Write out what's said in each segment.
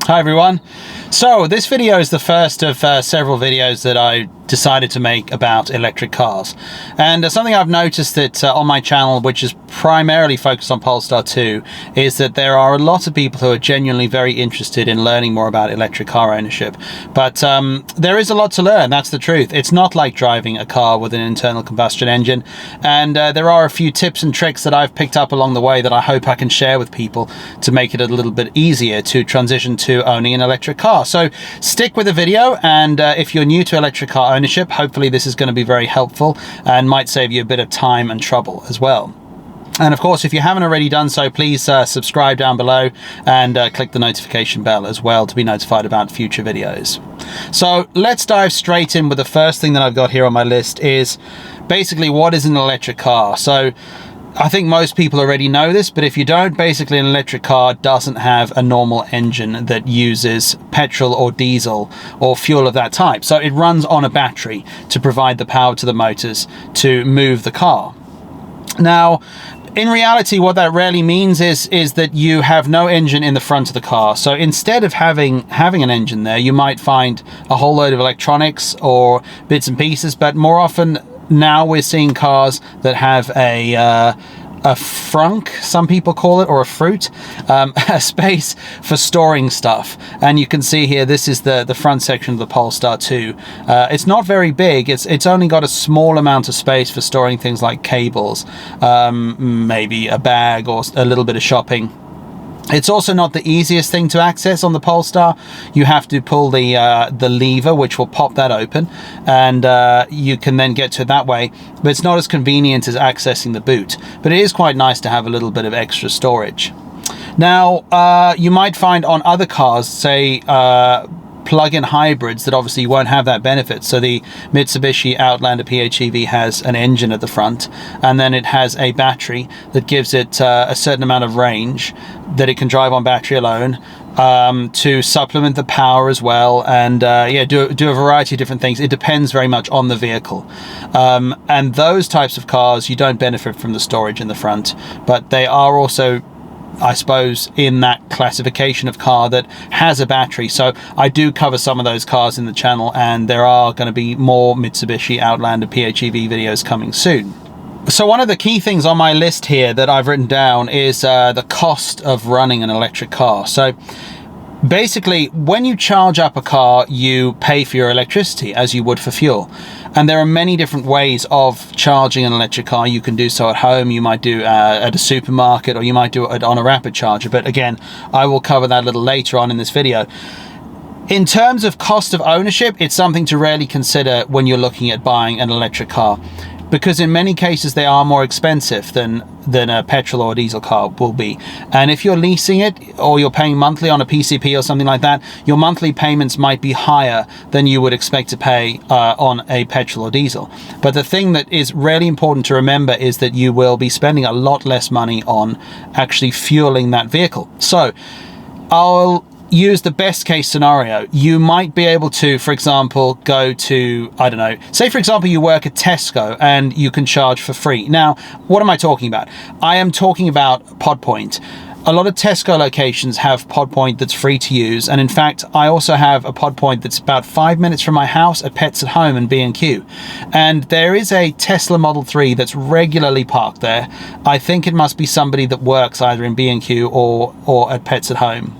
Hi everyone. So this video is the first of several videos that I decided to make about electric cars, and something I've noticed that on my channel, which is primarily focused on Polestar 2, is that there are a lot of people who are genuinely very interested in learning more about electric car ownership, but there is a lot to learn. That's the truth. It's not like driving a car with an internal combustion engine, and there are a few tips and tricks that I've picked up along the way that I hope I can share with people to make it a little bit easier to transition to owning an electric car. So stick with the video, and if you're new to electric car ownership, hopefully this is going to be very helpful and might save you a bit of time and trouble as well. And of course, if you haven't already done so, please subscribe down below and click the notification bell as well to be notified about future videos. So let's dive straight in with the first thing that I've got here on my list is basically what is an electric car. So I think most people already know this, but if you don't, basically an electric car doesn't have a normal engine that uses petrol or diesel or fuel of that type. So it runs on a battery to provide the power to the motors to move the car. Now, in reality, what that really means is that you have no engine in the front of the car. So instead of having an engine there, you might find a whole load of electronics or bits and pieces, but more often now we're seeing cars that have a frunk, some people call it, or a fruit, a space for storing stuff. And you can see here, this is the front section of the Polestar 2. It's not very big. It's only got a small amount of space for storing things like cables, maybe a bag or a little bit of shopping. It's also not the easiest thing to access on the Polestar. You have to pull the lever, which will pop that open, and you can then get to it that way. But it's not as convenient as accessing the boot. But it is quite nice to have a little bit of extra storage. Now, you might find on other cars, say, plug-in hybrids, that obviously won't have that benefit. So the Mitsubishi Outlander PHEV has an engine at the front, and then it has a battery that gives it a certain amount of range that it can drive on battery alone, to supplement the power as well, and yeah, do a variety of different things. It depends very much on the vehicle, and those types of cars, you don't benefit from the storage in the front, but they are also, I suppose, in that classification of car that has a battery. So I do cover some of those cars in the channel, and there are going to be more Mitsubishi Outlander PHEV videos coming soon. So one of the key things on my list here that I've written down is the cost of running an electric car. So basically, when you charge up a car, you pay for your electricity as you would for fuel. And there are many different ways of charging an electric car. You can do so at home, you might do at a supermarket, or you might do it on a rapid charger. But again, I will cover that a little later on in this video. In terms of cost of ownership, it's something to really consider when you're looking at buying an electric car, because in many cases they are more expensive than a petrol or diesel car will be. And if you're leasing it, or you're paying monthly on a PCP or something like that, your monthly payments might be higher than you would expect to pay on a petrol or diesel. But the thing that is really important to remember is that you will be spending a lot less money on actually fueling that vehicle. So I'll use the best case scenario. You might be able to, for example, go to, I don't know, say for example you work at Tesco and you can charge for free. Now, what am I talking about? I am talking about PodPoint. A lot of Tesco locations have PodPoint that's free to use, and in fact I also have a PodPoint that's about 5 minutes from my house at Pets at Home and B&Q, and there is a Tesla Model 3 that's regularly parked there. I think it must be somebody that works either in B&Q or at Pets at Home,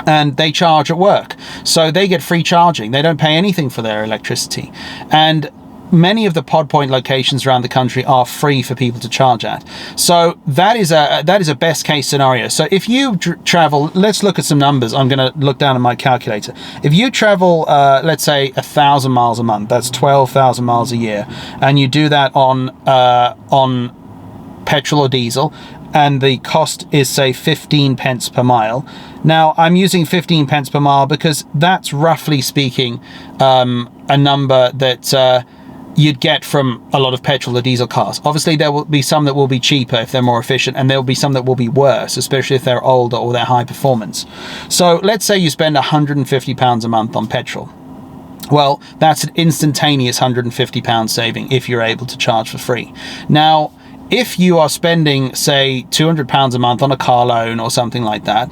and they charge at work, so they get free charging. They don't pay anything for their electricity, and many of the PodPoint locations around the country are free for people to charge at. So that is a best case scenario. So if you travel, let's look at some numbers. I'm going to look down at my calculator. If you travel, let's say 1,000 miles a month, that's 12,000 miles a year, and you do that on petrol or diesel, and the cost is, say, 15 pence per mile. Now, I'm using 15 pence per mile because that's, roughly speaking, a number that you'd get from a lot of petrol or diesel cars. Obviously, there will be some that will be cheaper if they're more efficient, and there will be some that will be worse, especially if they're older or they're high performance. So let's say you spend £150 a month on petrol. Well, that's an instantaneous £150 saving if you're able to charge for free. Now, if you are spending, say, £200 a month on a car loan or something like that,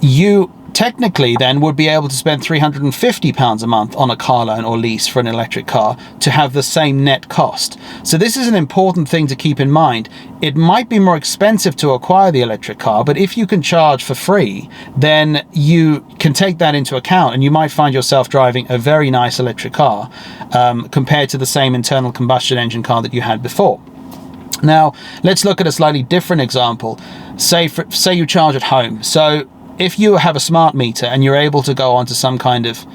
you technically then would be able to spend £350 a month on a car loan or lease for an electric car to have the same net cost. So this is an important thing to keep in mind. It might be more expensive to acquire the electric car, but if you can charge for free, then you can take that into account, and you might find yourself driving a very nice electric car compared to the same internal combustion engine car that you had before. Now, let's look at a slightly different example. Say you charge at home. So if you have a smart meter and you're able to go onto some kind of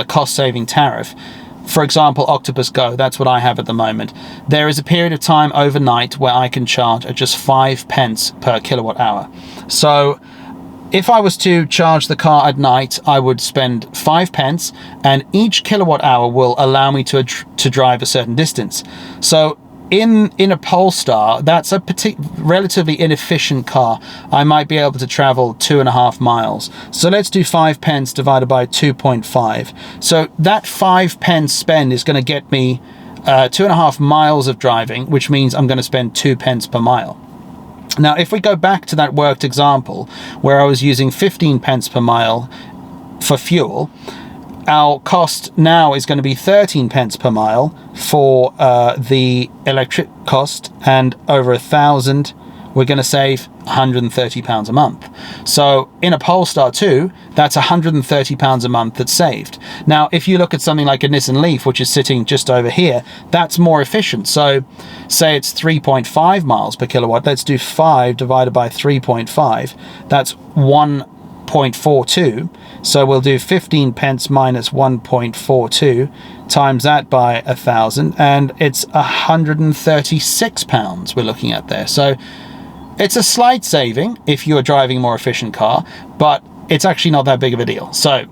cost-saving tariff, for example, Octopus Go, that's what I have at the moment, there is a period of time overnight where I can charge at just 5 pence per kilowatt hour. So if I was to charge the car at night, I would spend 5 pence, and each kilowatt hour will allow me to drive a certain distance. So in a Polestar, that's a relatively inefficient car. I might be able to travel 2.5 miles. So let's do 5 pence divided by 2.5. So that 5 pence spend is going to get me 2.5 miles of driving, which means I'm going to spend 2 pence per mile. Now, if we go back to that worked example where I was using 15 pence per mile for fuel, our cost now is going to be 13 pence per mile for the electric cost, and over 1,000 we're going to save £130 a month. So in a Polestar 2, that's £130 a month that's saved. Now, if you look at something like a Nissan Leaf, which is sitting just over here, that's more efficient. So say it's 3.5 miles per kilowatt. Let's do 5 divided by 3.5. That's 1.42. So we'll do 15 pence minus 1.42, times that by 1,000, and it's £136 we're looking at there. So it's a slight saving if you're driving a more efficient car, but it's actually not that big of a deal. So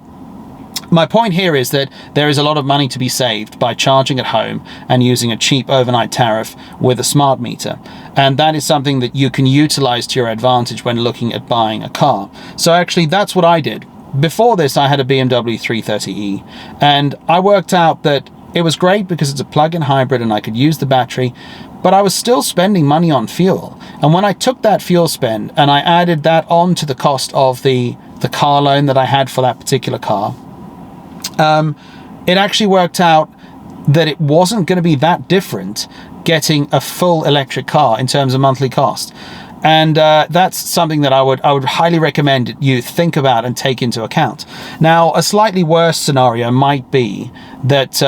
my point here is that there is a lot of money to be saved by charging at home and using a cheap overnight tariff with a smart meter. And that is something that you can utilize to your advantage when looking at buying a car. So actually, that's what I did. Before this, I had a BMW 330e, and I worked out that it was great because it's a plug-in hybrid and I could use the battery, but I was still spending money on fuel. And when I took that fuel spend and I added that on to the cost of the car loan that I had for that particular car, it actually worked out that it wasn't going to be that different getting a full electric car in terms of monthly cost. And that's something that I would highly recommend you think about and take into account. Now, a slightly worse scenario might be that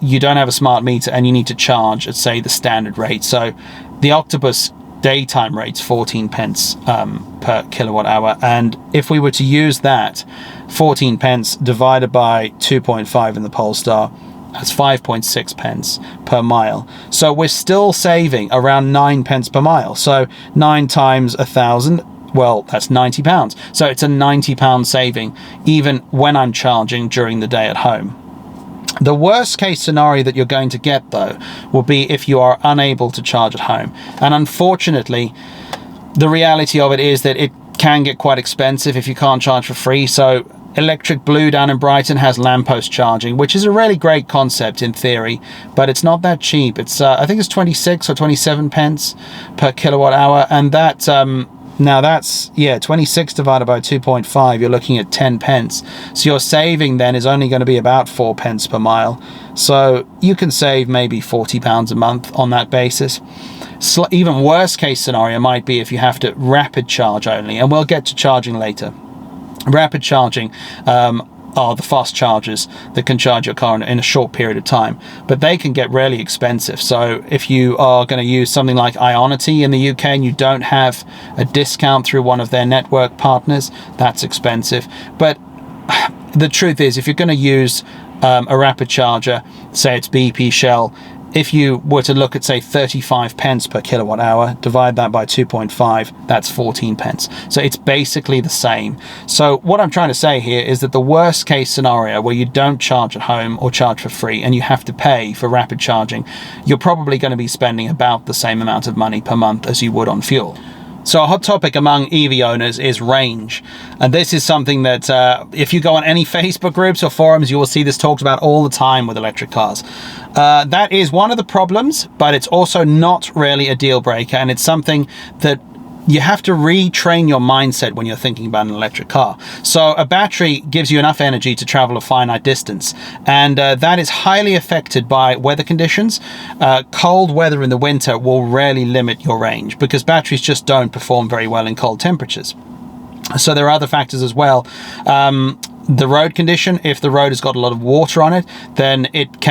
you don't have a smart meter and you need to charge at, say, the standard rate. So the Octopus daytime rate's 14 pence per kilowatt hour. And if we were to use that, 14 pence divided by 2.5 in the Polestar, that's 5.6 pence per mile. So we're still saving around 9 pence per mile. So 9 times 1,000, well, that's £90. So it's a £90 saving even when I'm charging during the day at home. The worst case scenario that you're going to get, though, will be if you are unable to charge at home. And unfortunately, the reality of it is that it can get quite expensive if you can't charge for free. So Electric Blue down in Brighton has lamppost charging, which is a really great concept in theory, but it's not that cheap. It's I think it's 26 or 27 pence per kilowatt hour, and that now that's 26 divided by 2.5, you're looking at 10 pence. So your saving then is only going to be about 4 pence per mile. So you can save maybe £40 a month on that basis. Even worst case scenario might be if you have to rapid charge only, and we'll get to charging later. Rapid charging are the fast chargers that can charge your car in a short period of time, but they can get really expensive. So if you are going to use something like Ionity in the UK and you don't have a discount through one of their network partners, that's expensive. But the truth is, if you're going to use a rapid charger, say it's BP, Shell, if you were to look at, say, 35 pence per kilowatt hour, divide that by 2.5, that's 14 pence. So it's basically the same. So what I'm trying to say here is that the worst case scenario where you don't charge at home or charge for free and you have to pay for rapid charging, you're probably going to be spending about the same amount of money per month as you would on fuel. So a hot topic among EV owners is range. And this is something that if you go on any Facebook groups or forums, you will see this talked about all the time with electric cars. That is one of the problems, but it's also not really a deal breaker. And it's something that you have to retrain your mindset when you're thinking about an electric car. So a battery gives you enough energy to travel a finite distance, and that is highly affected by weather conditions. Cold weather in the winter will rarely limit your range because batteries just don't perform very well in cold temperatures. So there are other factors as well. The road condition, if the road has got a lot of water on it, then it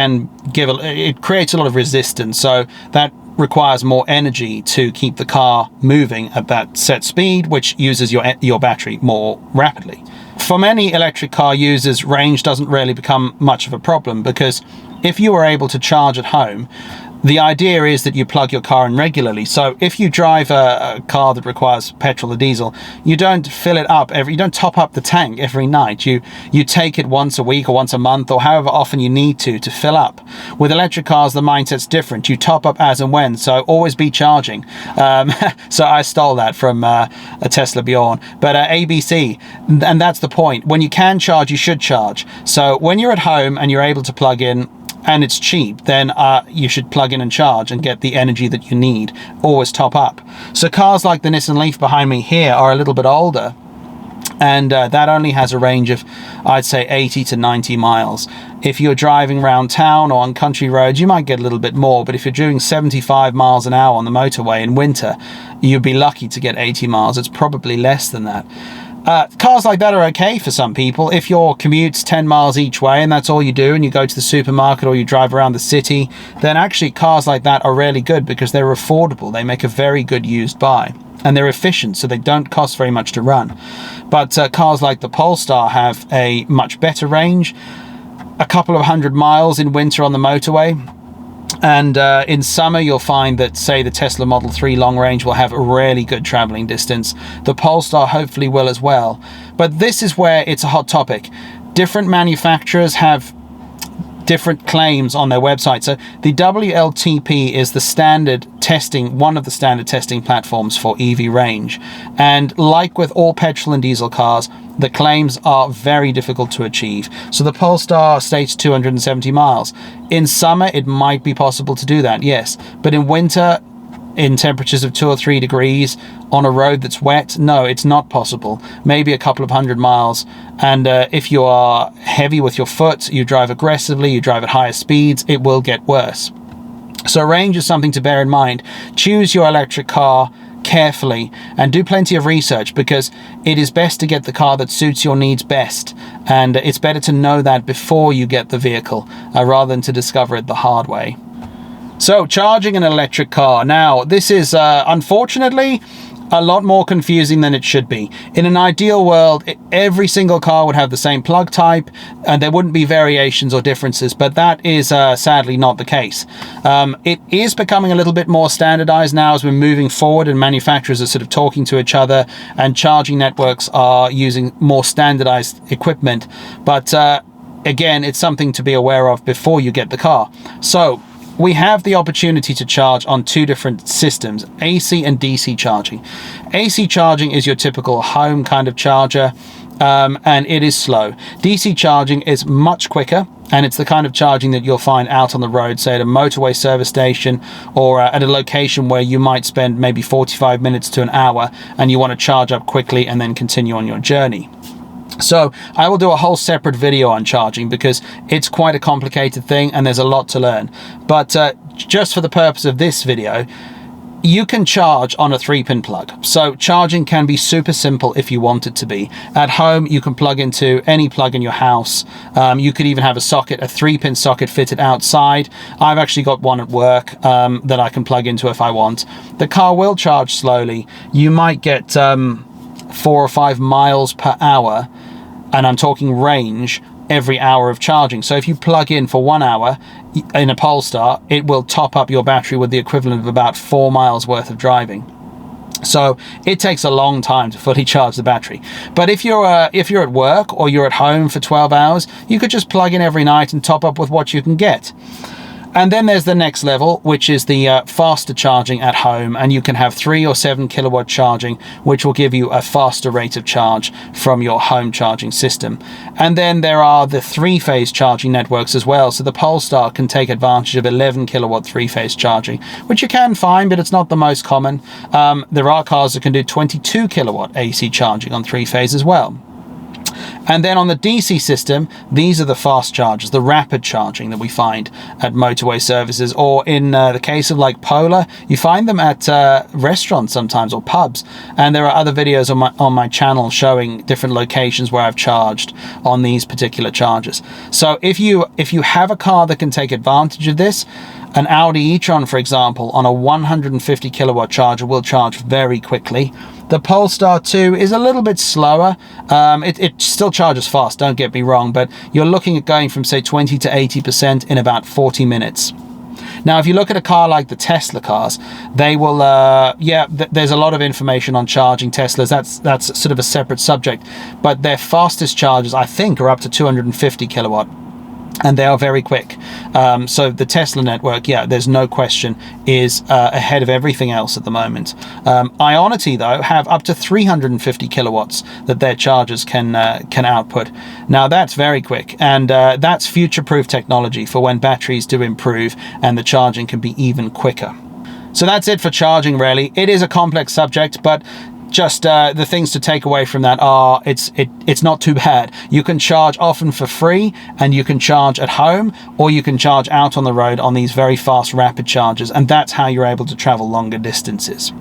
creates a lot of resistance. So that requires more energy to keep the car moving at that set speed, which uses your battery more rapidly. For many electric car users, range doesn't really become much of a problem, because if you are able to charge at home, the idea is that you plug your car in regularly. So if you drive a car that requires petrol or diesel, you don't fill it up you don't top up the tank every night. You take it once a week or once a month or however often you need to fill up. With electric cars, the mindset's different. You top up as and when, so always be charging. So I stole that from a Tesla Bjorn, but ABC, and that's the point. When you can charge, you should charge. So when you're at home and you're able to plug in, and it's cheap, then you should plug in and charge and get the energy that you need. Always top up. So cars like the Nissan Leaf behind me here are a little bit older, and that only has a range of, I'd say, 80 to 90 miles. If you're driving around town or on country roads, you might get a little bit more, but if you're doing 75 miles an hour on the motorway in winter, you'd be lucky to get 80 miles. It's probably less than that. Cars like that are okay for some people. If your commute's 10 miles each way and that's all you do, and you go to the supermarket or you drive around the city, then actually cars like that are really good because they're affordable. They make a very good used buy, and they're efficient, so they don't cost very much to run. But cars like the Polestar have a much better range, a couple of 100 miles in winter on the motorway. And in summer, you'll find that, say, the Tesla Model 3 long range will have a really good traveling distance. The Polestar hopefully will as well. But this is where it's a hot topic. Different manufacturers have different claims on their website. So the WLTP is the standard testing, one of the standard testing platforms for EV range. And like with all petrol and diesel cars, the claims are very difficult to achieve. So the Polestar states 270 miles. In summer, it might be possible to do that, yes. But in winter, in temperatures of 2 or 3 degrees, on a road that's wet, no, it's not possible. Maybe a couple of 100 miles. And if you are heavy with your foot, you drive aggressively, you drive at higher speeds, it will get worse. So range is something to bear in mind. Choose your electric car carefully and do plenty of research, because it is best to get the car that suits your needs best, and it's better to know that before you get the vehicle rather than to discover it the hard way. So charging an electric car. Now, this is unfortunately a lot more confusing than it should be. In an ideal world, every single car would have the same plug type and there wouldn't be variations or differences, but that is sadly not the case. It is becoming a little bit more standardized now as we're moving forward, and manufacturers are sort of talking to each other, and charging networks are using more standardized equipment. But again, it's something to be aware of before you get the car. So we have the opportunity to charge on 2 different systems, AC and DC charging. AC charging is your typical home kind of charger, and it is slow. DC charging is much quicker, and it's the kind of charging that you'll find out on the road, say at a motorway service station, or at a location where you might spend maybe 45 minutes to an hour, and you want to charge up quickly and then continue on your journey. So I will do a whole separate video on charging, because it's quite a complicated thing and there's a lot to learn. But just for the purpose of this video, you can charge on a 3-pin plug. So charging can be super simple if you want it to be. At home, you can plug into any plug in your house. You could even have a 3-pin socket fitted outside. I've actually got one at work that I can plug into if I want. The car will charge slowly. You might get 4 or 5 miles per hour, and I'm talking range, every hour of charging. So if you plug in for 1 hour in a Polestar, it will top up your battery with the equivalent of about 4 miles worth of driving. So it takes a long time to fully charge the battery. But if you're at work or you're at home for 12 hours, you could just plug in every night and top up with what you can get. And then there's the next level, which is the faster charging at home, and you can have 3 or 7 kilowatt charging, which will give you a faster rate of charge from your home charging system. And then there are the 3-phase charging networks as well. So the Polestar can take advantage of 11 kilowatt 3-phase charging, which you can find, but it's not the most common. There are cars that can do 22 kilowatt AC charging on 3-phase as well. And then on the DC system, these are the fast chargers, the rapid charging that we find at motorway services, or in the case of like Polar, you find them at restaurants sometimes, or pubs. And there are other videos on my channel showing different locations where I've charged on these particular chargers. So if you have a car that can take advantage of this, an Audi e-tron, for example, on a 150 kilowatt charger will charge very quickly. The Polestar 2 is a little bit slower. It still charges fast, don't get me wrong, but you're looking at going from say 20 to 80% in about 40 minutes. Now, if you look at a car like the Tesla cars, they will, there's a lot of information on charging Teslas. That's sort of a separate subject, but their fastest chargers, I think, are up to 250 kilowatt. And they are very quick. So the Tesla network, yeah, there's no question, is ahead of everything else at the moment. Ionity, though, have up to 350 kilowatts that their chargers can output. Now, that's very quick, and that's future-proof technology for when batteries do improve and the charging can be even quicker. So that's it for charging, really. It is a complex subject, but just the things to take away from that are it's not too bad. You can charge often for free, and you can charge at home, or you can charge out on the road on these very fast rapid chargers, and that's how you're able to travel longer distances.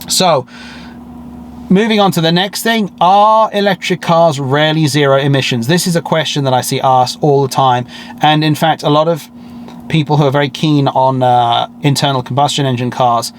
So moving on to the next thing, are electric cars really zero emissions? This is a question that I see asked all the time, and in fact a lot of people who are very keen on internal combustion engine cars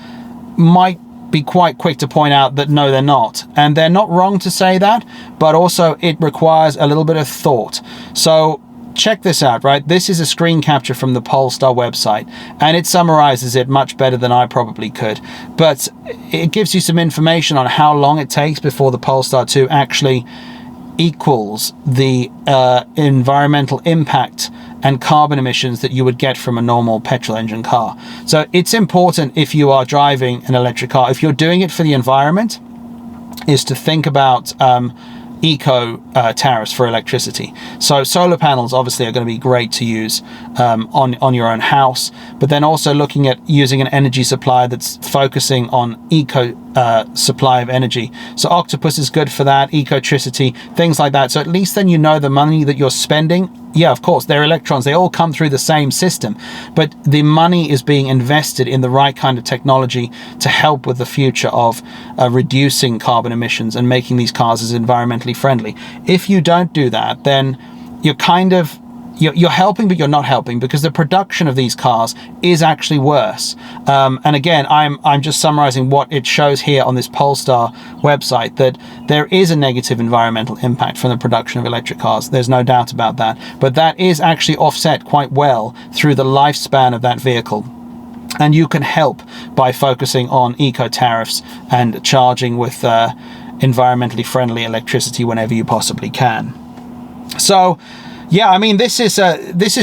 might be quite quick to point out that no, they're not. And they're not wrong to say that, but also it requires a little bit of thought. So check this out, right? This is a screen capture from the Polestar website, and it summarizes it much better than I probably could. But it gives you some information on how long it takes before the Polestar 2 actually equals the environmental impact and carbon emissions that you would get from a normal petrol engine car. So it's important, if you are driving an electric car, if you're doing it for the environment, is to think about eco tariffs for electricity. So solar panels obviously are going to be great to use on your own house, but then also looking at using an energy supplier that's focusing on eco supply of energy. So Octopus is good for that, Ecotricity, things like that. So at least then you know the money that you're spending. Yeah, of course, they're electrons. They all come through the same system, but the money is being invested in the right kind of technology to help with the future of reducing carbon emissions and making these cars as environmentally friendly. If you don't do that, then you're kind of you're helping, but you're not helping, because the production of these cars is actually worse. And again, I'm just summarizing what it shows here on this Polestar website, that there is a negative environmental impact from the production of electric cars. There's no doubt about that. But that is actually offset quite well through the lifespan of that vehicle. And you can help by focusing on eco tariffs and charging with environmentally friendly electricity whenever you possibly can. So yeah, I mean, this is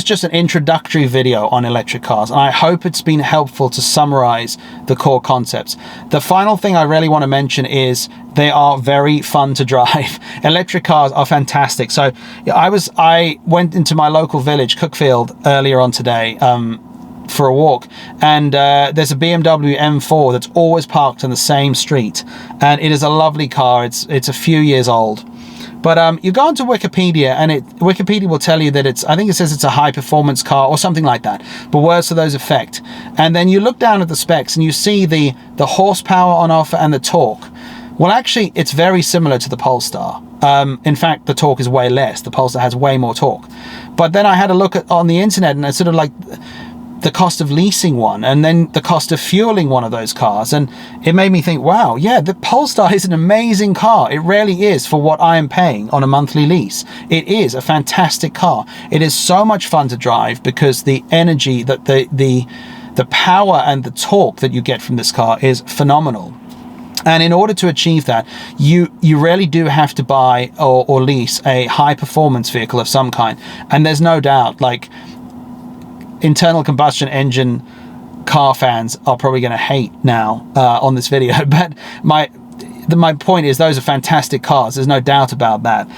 just an introductory video on electric cars, and I hope it's been helpful to summarize the core concepts. The final thing I really want to mention is they are very fun to drive. Electric cars are fantastic. So I went into my local village, Cookfield, earlier on today for a walk, and there's a BMW M4 that's always parked on the same street, and it is a lovely car. It's a few years old. But you go onto Wikipedia, and Wikipedia will tell you that I think it says it's a high-performance car or something like that, but words to those effect. And then you look down at the specs and you see the horsepower on offer and the torque. Well, actually, it's very similar to the Polestar. In fact, the torque is way less. The Polestar has way more torque. But then I had a look on the internet, and it's sort of like the cost of leasing one, and then the cost of fueling one of those cars, and it made me think, wow, yeah, the Polestar is an amazing car. It really is, for what I am paying on a monthly lease. It is a fantastic car. It is so much fun to drive, because the energy, that the power and the torque that you get from this car is phenomenal. And in order to achieve that, you really do have to buy or lease a high performance vehicle of some kind. And there's no doubt, like, internal combustion engine car fans are probably going to hate now on this video, but my point is those are fantastic cars. There's no doubt about that.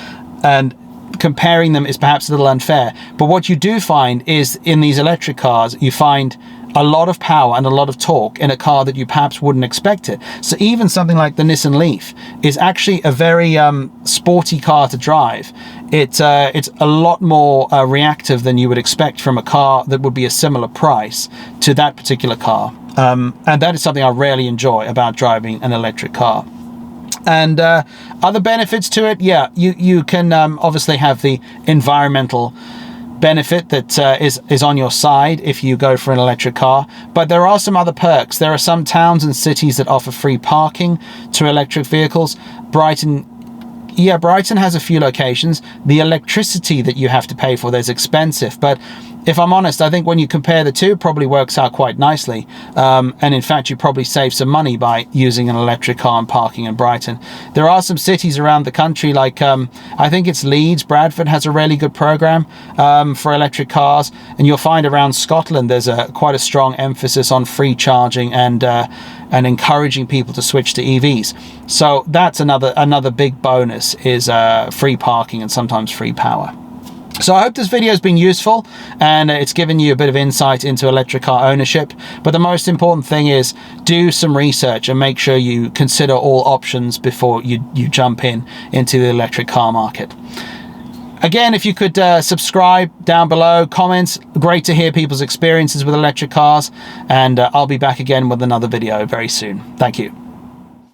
And comparing them is perhaps a little unfair. But what you do find is in these electric cars, you find a lot of power and a lot of torque in a car that you perhaps wouldn't expect it. So even something like the Nissan Leaf is actually a very sporty car to drive. It's a lot more reactive than you would expect from a car that would be a similar price to that particular car. And that is something I really enjoy about driving an electric car. And other benefits to it, yeah, you can obviously have the environmental benefit that is on your side if you go for an electric car, but there are some other perks. There are some towns and cities that offer free parking to electric vehicles. Brighton has a few locations. The electricity that you have to pay for is expensive, but if I'm honest, I think when you compare the two, it probably works out quite nicely. And in fact, you probably save some money by using an electric car and parking in Brighton. There are some cities around the country, like I think it's Leeds, Bradford has a really good program for electric cars. And you'll find around Scotland, there's quite a strong emphasis on free charging and encouraging people to switch to EVs. So that's another big bonus is free parking and sometimes free power. So I hope this video has been useful and it's given you a bit of insight into electric car ownership. But the most important thing is do some research and make sure you consider all options before you jump into the electric car market. Again, if you could subscribe down below, comments, great to hear people's experiences with electric cars. And I'll be back again with another video very soon. Thank you.